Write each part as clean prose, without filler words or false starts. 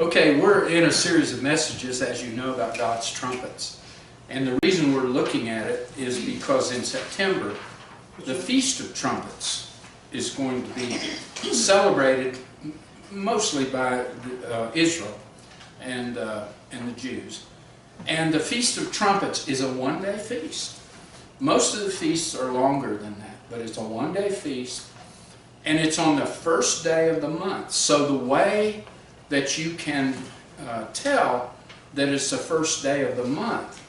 Okay, we're in a series of messages, as you know, about God's trumpets. And the reason we're looking at it is because in September, the Feast of Trumpets is going to be celebrated mostly by Israel and the Jews. And the Feast of Trumpets is a one-day feast. Most of the feasts are longer than that, but it's a one-day feast. And it's on the first day of the month. So the way that you can tell that it's the first day of the month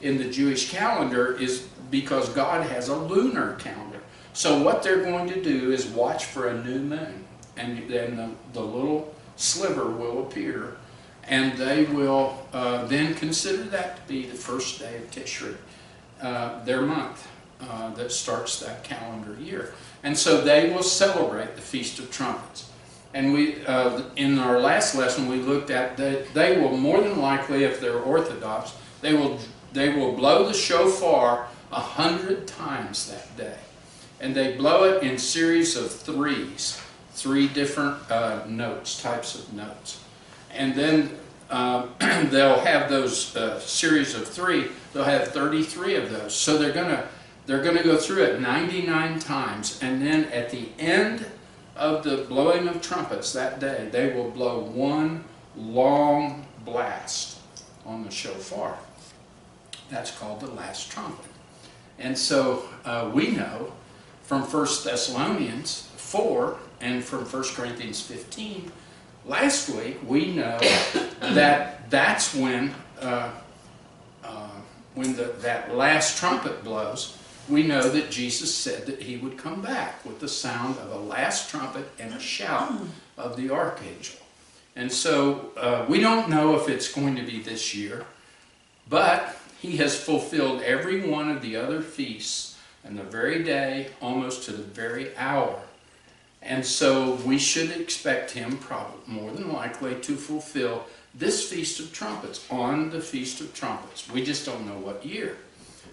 in the Jewish calendar is because God has a lunar calendar. So what they're going to do is watch for a new moon, and then the little sliver will appear, and they will then consider that to be the first day of Tishri, their month that starts that calendar year. And so they will celebrate the Feast of Trumpets. And we, in our last lesson, we looked at that they will more than likely, if they're Orthodox, they will blow the shofar 100 times that day. And they blow it in series of threes, three different notes, types of notes. And then they'll have those series of three, they'll have 33 of those. So they're going to go through it 99 times, and then at the end of the blowing of trumpets that day, they will blow one long blast on the shofar. That's called the last trumpet. And so we know from 1 Thessalonians 4 and from 1 Corinthians 15, last week, we know that that's when that last trumpet blows. We know that Jesus said that he would come back with the sound of a last trumpet and a shout of the archangel. And so we don't know if it's going to be this year, but he has fulfilled every one of the other feasts on the very day, almost to the very hour. And so we should expect him, probably more than likely, to fulfill this Feast of Trumpets on the Feast of Trumpets. We just don't know what year.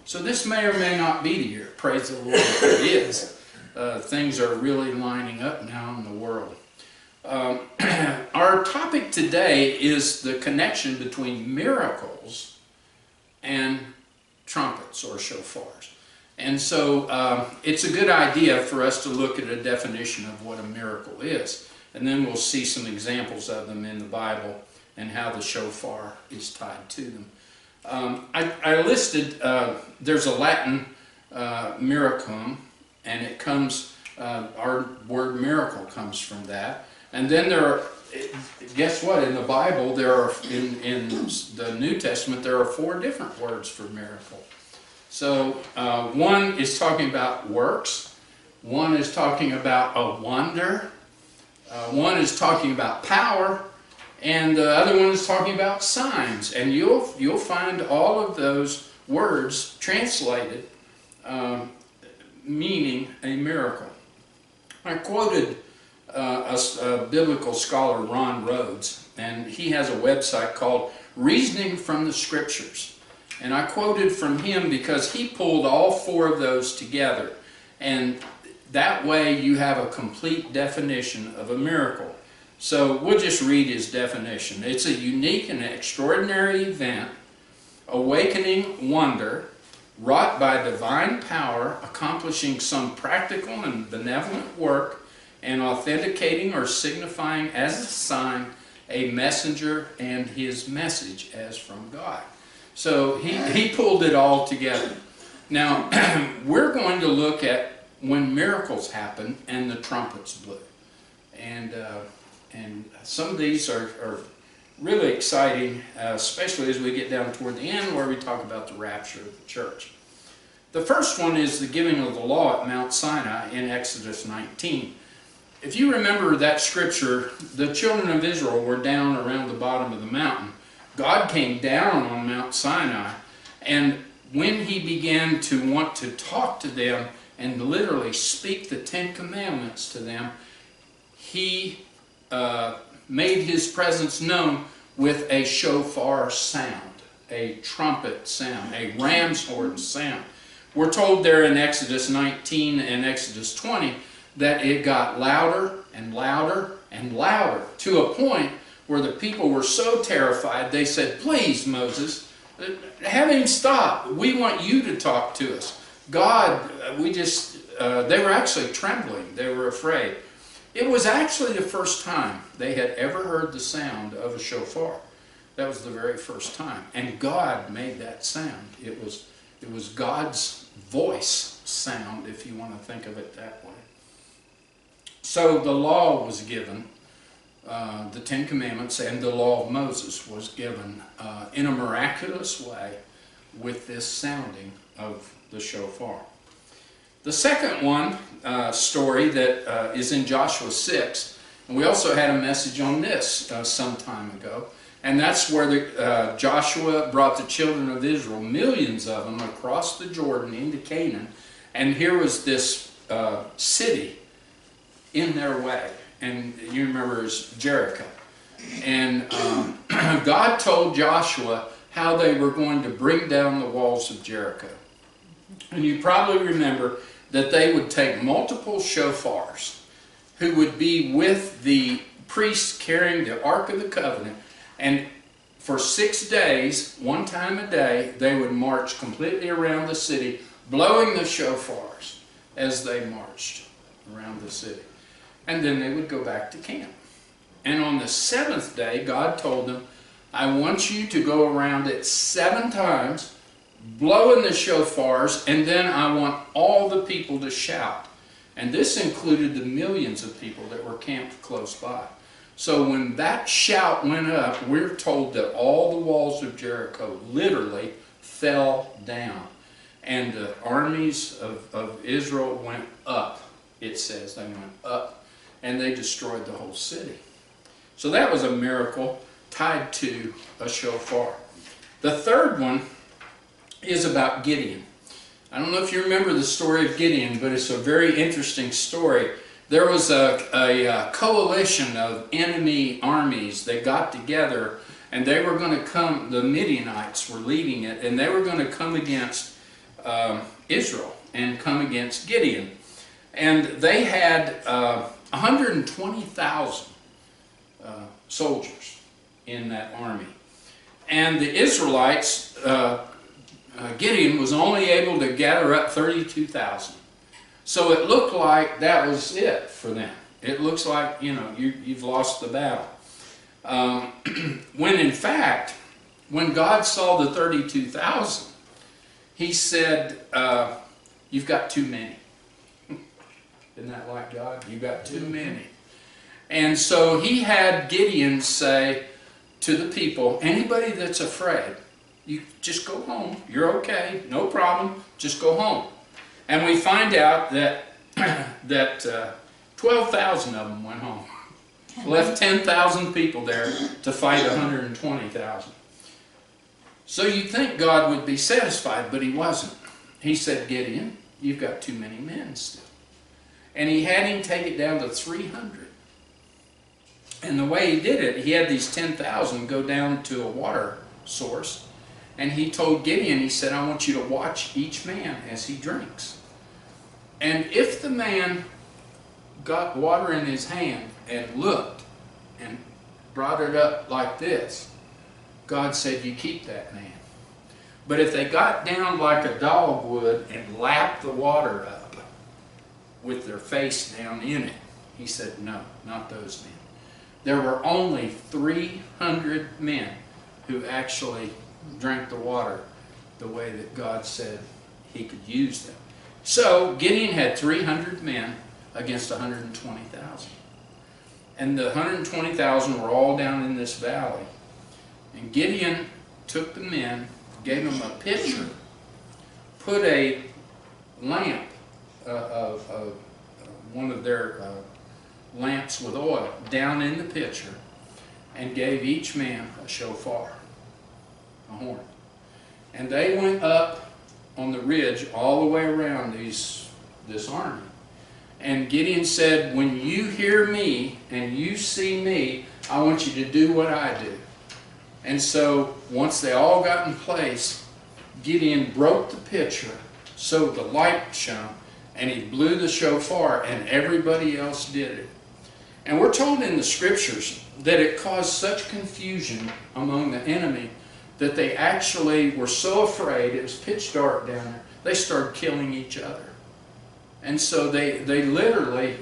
So this may or may not be the year. Praise the Lord if it is. Things are really lining up now in the world. Our topic today is the connection between miracles and trumpets or shofars. And so it's a good idea for us to look at a definition of what a miracle is. And then we'll see some examples of them in the Bible and how the shofar is tied to them. I listed, there's a Latin miraculum, and it comes, our word miracle comes from that. And then there are, guess what, in the Bible, there are, in the New Testament, there are 4 different words for miracle. So one is talking about works, one is talking about a wonder, one is talking about power, and the other one is talking about signs. And you'll find all of those words translated meaning a miracle. I quoted a biblical scholar, Ron Rhodes, and he has a website called Reasoning from the Scriptures. And I quoted from him because he pulled all 4 of those together. And that way you have a complete definition of a miracle. So we'll just read his definition. It's a unique and extraordinary event, awakening wonder, wrought by divine power, accomplishing some practical and benevolent work, and authenticating or signifying as a sign a messenger and his message as from God. So he pulled it all together. Now, we're going to look at when miracles happen and the trumpets blew. And some of these are really exciting, especially as we get down toward the end where we talk about the rapture of the church. The first one is the giving of the law at Mount Sinai in Exodus 19. If you remember that scripture, the children of Israel were down around the bottom of the mountain. God came down on Mount Sinai, and when he began to want to talk to them and literally speak the 10 Commandments to them, he made his presence known with a shofar sound, a trumpet sound, a ram's horn sound. We're told there in Exodus 19 and Exodus 20 that it got louder and louder and louder to a point where the people were so terrified, they said, "Please, Moses, have him stop. We want you to talk to us. God, they were actually trembling. They were afraid. It was actually the first time they had ever heard the sound of a shofar. That was the very first time. And God made that sound. It was God's voice sound, if you want to think of it that way. So the law was given, the Ten Commandments and the law of Moses was given in a miraculous way with this sounding of the shofar. The second one, story that is in Joshua 6, and we also had a message on this some time ago, and that's where Joshua brought the children of Israel, millions of them, across the Jordan into Canaan, and here was this city in their way, and you remember it's Jericho. And God told Joshua how they were going to bring down the walls of Jericho. And you probably remember that they would take multiple shofars who would be with the priests carrying the Ark of the Covenant, and for 6 days, one time a day, they would march completely around the city, blowing the shofars as they marched around the city. And then they would go back to camp. And on the 7th day, God told them, "I want you to go around it 7 times, blowing the shofars, and then I want all the people to shout." And this included the millions of people that were camped close by. So when that shout went up, we're told that all the walls of Jericho literally fell down. And the armies of Israel went up, it says. They went up, and they destroyed the whole city. So that was a miracle tied to a shofar. The third one is about Gideon. I don't know if you remember the story of Gideon, but it's a very interesting story. There was a coalition of enemy armies. They got together, and they were going to come, the Midianites were leading it, and they were going to come against Israel and come against Gideon. And they had 120,000 soldiers in that army. And the Israelites, Gideon was only able to gather up 32,000. So it looked like that was it for them. It looks like, you've lost the battle. When in fact, when God saw the 32,000, he said, "You've got too many." Isn't that like God? You've got too many. And so he had Gideon say to the people, "Anybody that's afraid, you just go home. You're okay. No problem. Just go home." And we find out that 12,000 of them went home. Left 10,000 people there to fight 120,000. So you'd think God would be satisfied, but he wasn't. He said, "Gideon, you've got too many men still." And he had him take it down to 300. And the way he did it, he had these 10,000 go down to a water source. And he told Gideon, he said, "I want you to watch each man as he drinks. And if the man got water in his hand and looked and brought it up like this, God said, you keep that man. But if they got down like a dog would and lapped the water up with their face down in it," he said, "No, not those men." There were only 300 men who actually drank the water the way that God said he could use them. So Gideon had 300 men against 120,000. And the 120,000 were all down in this valley. And Gideon took the men, gave them a pitcher, put a lamp of one of their lamps with oil down in the pitcher, and gave each man a shofar, a horn. And they went up on the ridge all the way around this army. And Gideon said, "When you hear me and you see me, I want you to do what I do." And so once they all got in place, Gideon broke the pitcher so the light shone, and he blew the shofar, and everybody else did it. And we're told in the scriptures that it caused such confusion among the enemy that they actually were so afraid, it was pitch dark down there, they started killing each other. And so they literally,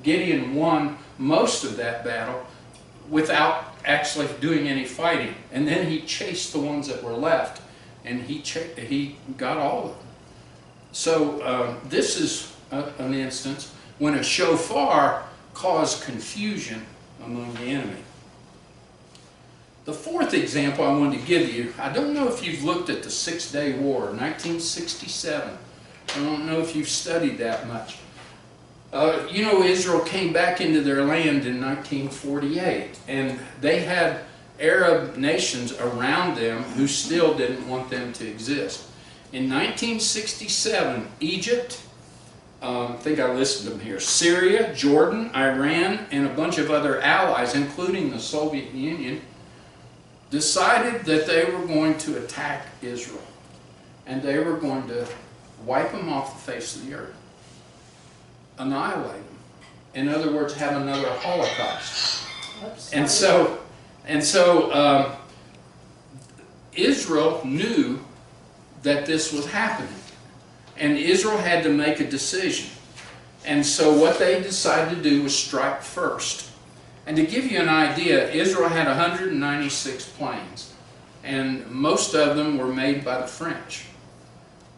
Gideon won most of that battle without actually doing any fighting. And then he chased the ones that were left, and he got all of them. So this is an instance when a shofar caused confusion among the enemy. The fourth example I wanted to give you, I don't know if you've looked at the 6-Day War, 1967. I don't know if you've studied that much. You know, Israel came back into their land in 1948, and they had Arab nations around them who still didn't want them to exist. In 1967, Egypt, I think I listed them here, Syria, Jordan, Iran, and a bunch of other allies, including the Soviet Union, decided that they were going to attack Israel. And they were going to wipe them off the face of the earth. Annihilate them. In other words, have another Holocaust. And so Israel knew that this was happening. And Israel had to make a decision. And so what they decided to do was strike first. And to give you an idea, Israel had 196 planes. And most of them were made by the French.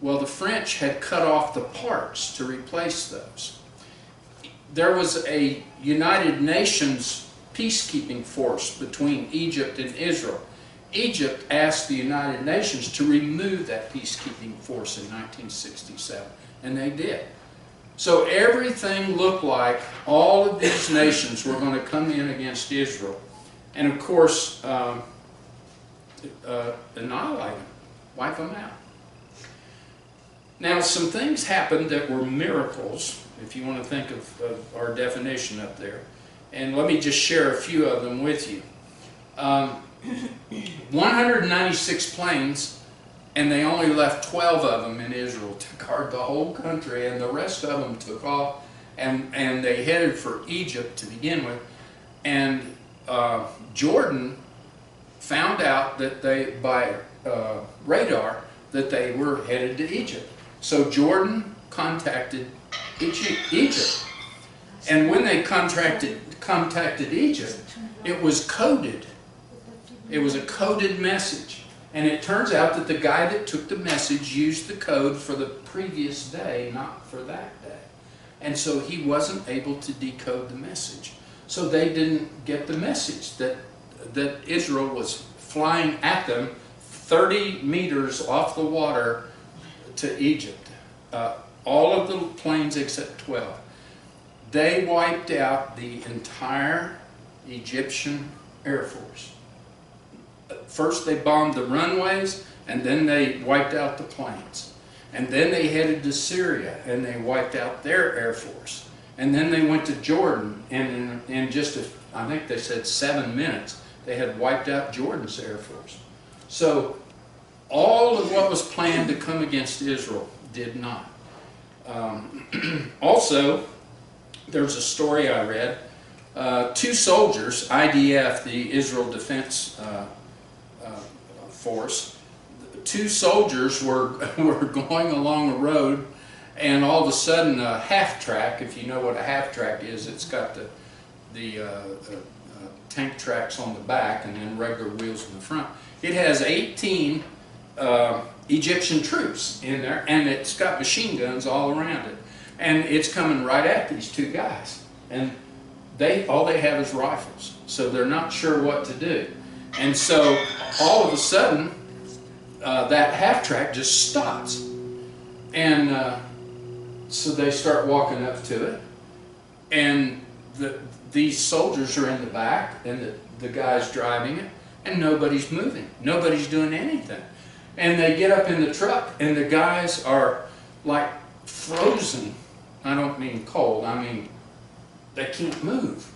Well, the French had cut off the parts to replace those. There was a United Nations peacekeeping force between Egypt and Israel. Egypt asked the United Nations to remove that peacekeeping force in 1967, and they did. So everything looked like all of these nations were going to come in against Israel, and of course, annihilate them, wipe them out. Now, some things happened that were miracles, if you want to think of our definition up there. And let me just share a few of them with you. 196 planes, and they only left 12 of them in Israel to guard the whole country, and the rest of them took off, and they headed for Egypt to begin with. And Jordan found out that by radar that they were headed to Egypt. So Jordan contacted Egypt. And when they contacted Egypt, it was coded. It was a coded message. And it turns out that the guy that took the message used the code for the previous day, not for that day. And so he wasn't able to decode the message. So they didn't get the message that Israel was flying at them 30 meters off the water to Egypt. All of the planes except 12. They wiped out the entire Egyptian Air Force. First they bombed the runways, and then they wiped out the planes. And then they headed to Syria, and they wiped out their Air Force. And then they went to Jordan, and in just, I think they said 7 minutes, they had wiped out Jordan's Air Force. So all of what was planned to come against Israel did not. Also, there's a story I read. 2 soldiers, IDF, the Israel Defense Force, 2 soldiers were going along a road, and all of a sudden a half-track, if you know what a half-track is, it's got the tank tracks on the back and then regular wheels in the front. It has 18 Egyptian troops in there, and it's got machine guns all around it. And it's coming right at these 2 guys. And all they have is rifles, so they're not sure what to do. And so all of a sudden, that half-track just stops. And so they start walking up to it, and these soldiers are in the back, and the guy's driving it, and nobody's moving. Nobody's doing anything. And they get up in the truck, and the guys are like frozen. I don't mean cold, I mean they can't move.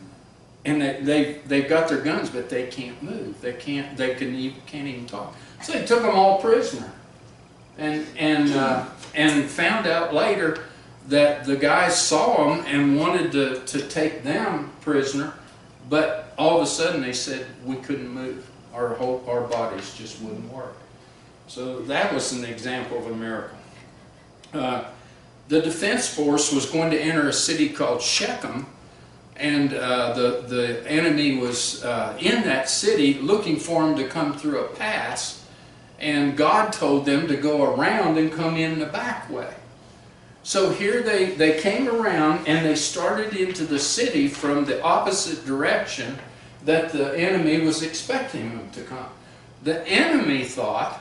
And they've got their guns, but they can't move. They can't even talk. So they took them all prisoner, and found out later that the guys saw them and wanted to take them prisoner, but all of a sudden they said we couldn't move. Our bodies just wouldn't work. So that was an example of a miracle. The defense force was going to enter a city called Shechem, and the enemy was in that city looking for them to come through a pass, and God told them to go around and come in the back way. So here they came around and they started into the city from the opposite direction that the enemy was expecting them to come. The enemy thought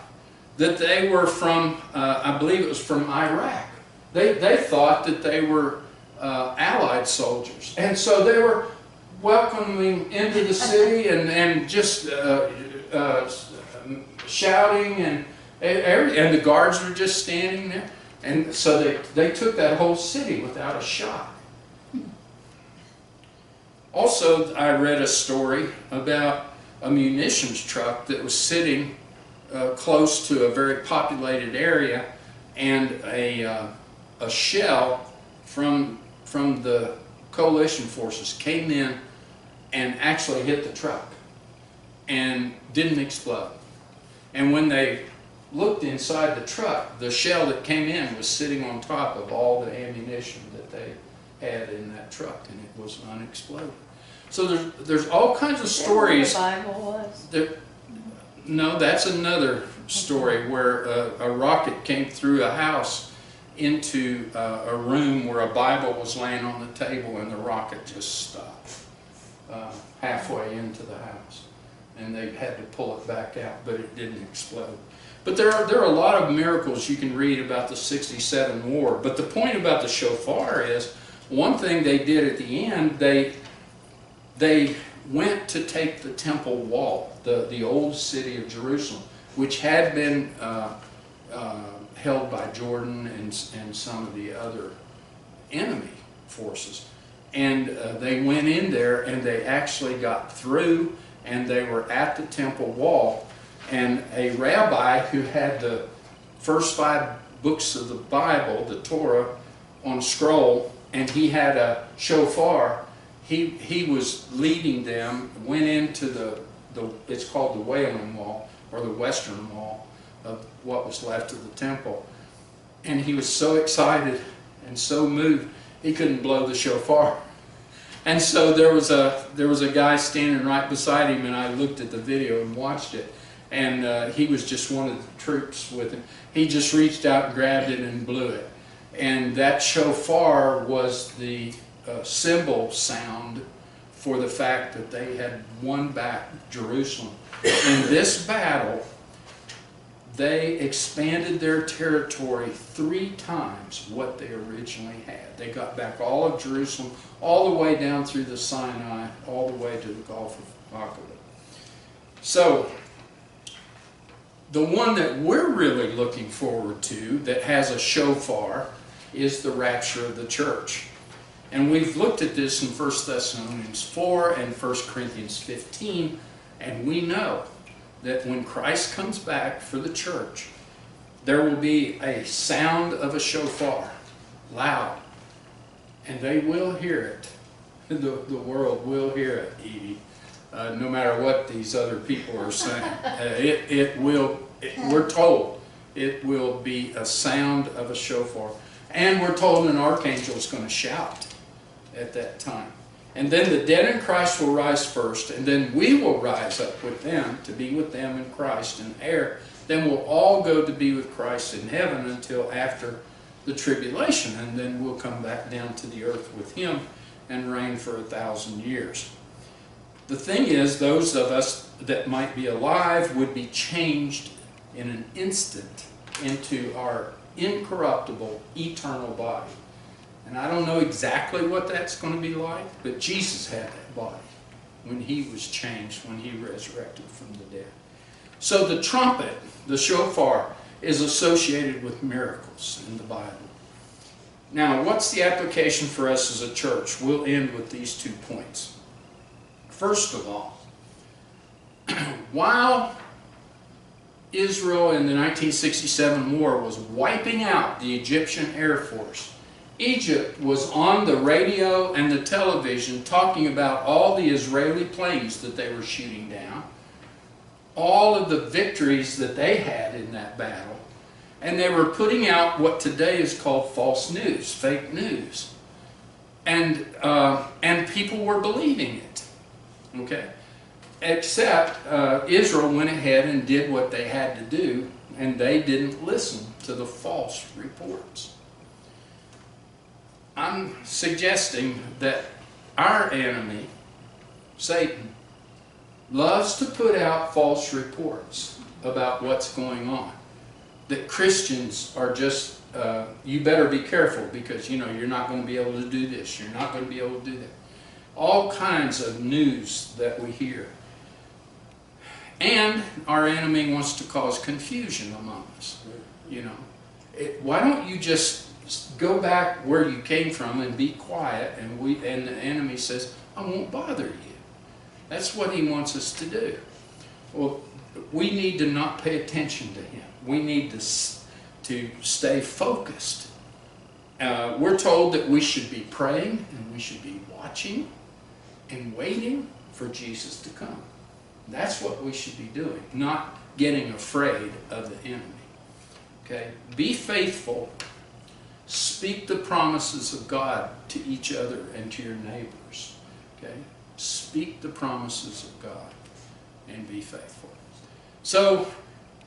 that they were from, I believe it was from Iraq. They thought that they were Allied soldiers. And so they were welcoming into the city and just shouting, and the guards were just standing there. And so they took that whole city without a shot. Also, I read a story about a munitions truck that was sitting close to a very populated area, and a shell from the coalition forces came in and actually hit the truck and didn't explode. And when they looked inside the truck, the shell that came in was sitting on top of all the ammunition that they had in that truck, and it was unexploded. So there's all kinds of stories. Is that what the Bible was? No, that's another story where a rocket came through a house into a room where a Bible was laying on the table, and the rocket just stopped halfway into the house, and they had to pull it back out, but it didn't explode. But there are a lot of miracles you can read about the 67 war. But the point about the shofar is, one thing they did at the end, they went to take the temple wall, the old city of Jerusalem, which had been held by Jordan and some of the other enemy forces. And they went in there and they actually got through, and they were at the temple wall. And a rabbi who had the first 5 books of the Bible, the Torah, on scroll, and he had a shofar, he was leading them, went into it's called the Wailing Wall, or the Western Wall, of what was left of the temple. And he was so excited and so moved, he couldn't blow the shofar. And so there was a guy standing right beside him, and I looked at the video and watched it. And he was just one of the troops with him. He just reached out and grabbed it and blew it. And that shofar was the symbol sound for the fact that they had won back Jerusalem. In this battle, they expanded their territory 3 times what they originally had. They got back all of Jerusalem, all the way down through the Sinai, all the way to the Gulf of Aqaba. So, the one that we're really looking forward to that has a shofar is the rapture of the church. And we've looked at this in 1 Thessalonians 4 and 1 Corinthians 15, and we know that when Christ comes back for the church, there will be a sound of a shofar, loud, and they will hear it. The world will hear it, Edie. No matter what these other people are saying. We're told it will be a sound of a shofar. And we're told an archangel is going to shout at that time. And then the dead in Christ will rise first, and then we will rise up with them to be with them in Christ in air. Then we'll all go to be with Christ in heaven until after the tribulation, and then we'll come back down to the earth with him and reign for 1,000 years. The thing is, those of us that might be alive would be changed in an instant into our incorruptible, eternal body. And I don't know exactly what that's going to be like, but Jesus had that body when he was changed, when he resurrected from the dead. So the trumpet, the shofar, is associated with miracles in the Bible. Now, what's the application for us as a church? We'll end with these 2 points. First of all, while Israel in the 1967 war was wiping out the Egyptian Air Force Egypt was on the radio and the television talking about all the Israeli planes that they were shooting down, all of the victories that they had in that battle, and they were putting out what today is called false news, fake news. And people were believing it, okay? Except Israel went ahead and did what they had to do, and they didn't listen to the false reports. I'm suggesting that our enemy, Satan, loves to put out false reports about what's going on. That Christians are just, you better be careful because, you know, you're not going to be able to do this, you're not going to be able to do that. All kinds of news that we hear. And our enemy wants to cause confusion among us. You know, why don't you just go back where you came from and be quiet? And the enemy says, I won't bother you. That's what he wants us to do. Well, we need to not pay attention to him. We need to stay focused. We're told that we should be praying and we should be watching and waiting for Jesus to come. That's what we should be doing, not getting afraid of the enemy. Okay? Be faithful. Speak the promises of God to each other and to your neighbors. Okay? Speak the promises of God and be faithful. So,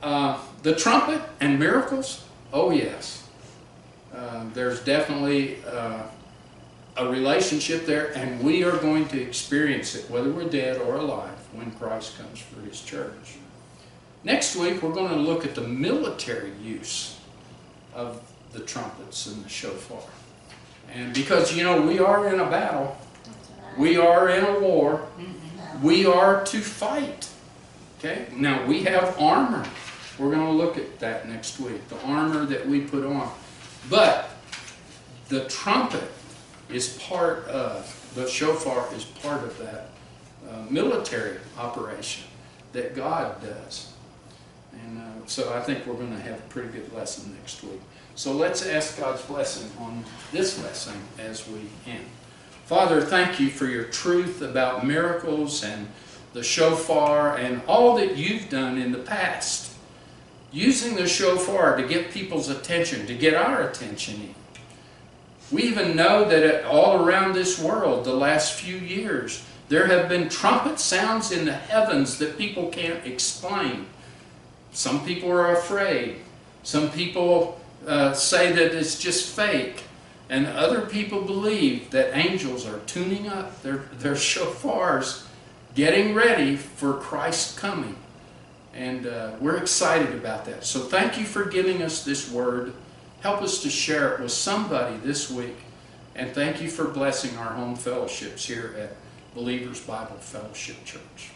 the trumpet and miracles, oh yes. There's definitely a relationship there, and we are going to experience it, whether we're dead or alive, when Christ comes for his church. Next week, we're going to look at the military use of the trumpets and the shofar. And because, you know, we are in a battle, we are in a war, we are to fight. Okay? Now, we have armor. We're going to look at that next week, the armor that we put on. But the trumpet is part of, the shofar is part of that military operation that God does. And so I think we're going to have a pretty good lesson next week. So let's ask God's blessing on this lesson as we end. Father, thank you for your truth about miracles and the shofar and all that you've done in the past. Using the shofar to get people's attention, to get our attention in. We even know that all around this world, the last few years, there have been trumpet sounds in the heavens that people can't explain. Some people are afraid. Some people say that it's just fake. And other people believe that angels are tuning up their shofars, getting ready for Christ's coming. And we're excited about that. So thank you for giving us this word. Help us to share it with somebody this week. And thank you for blessing our home fellowships here at Believers Bible Fellowship Church.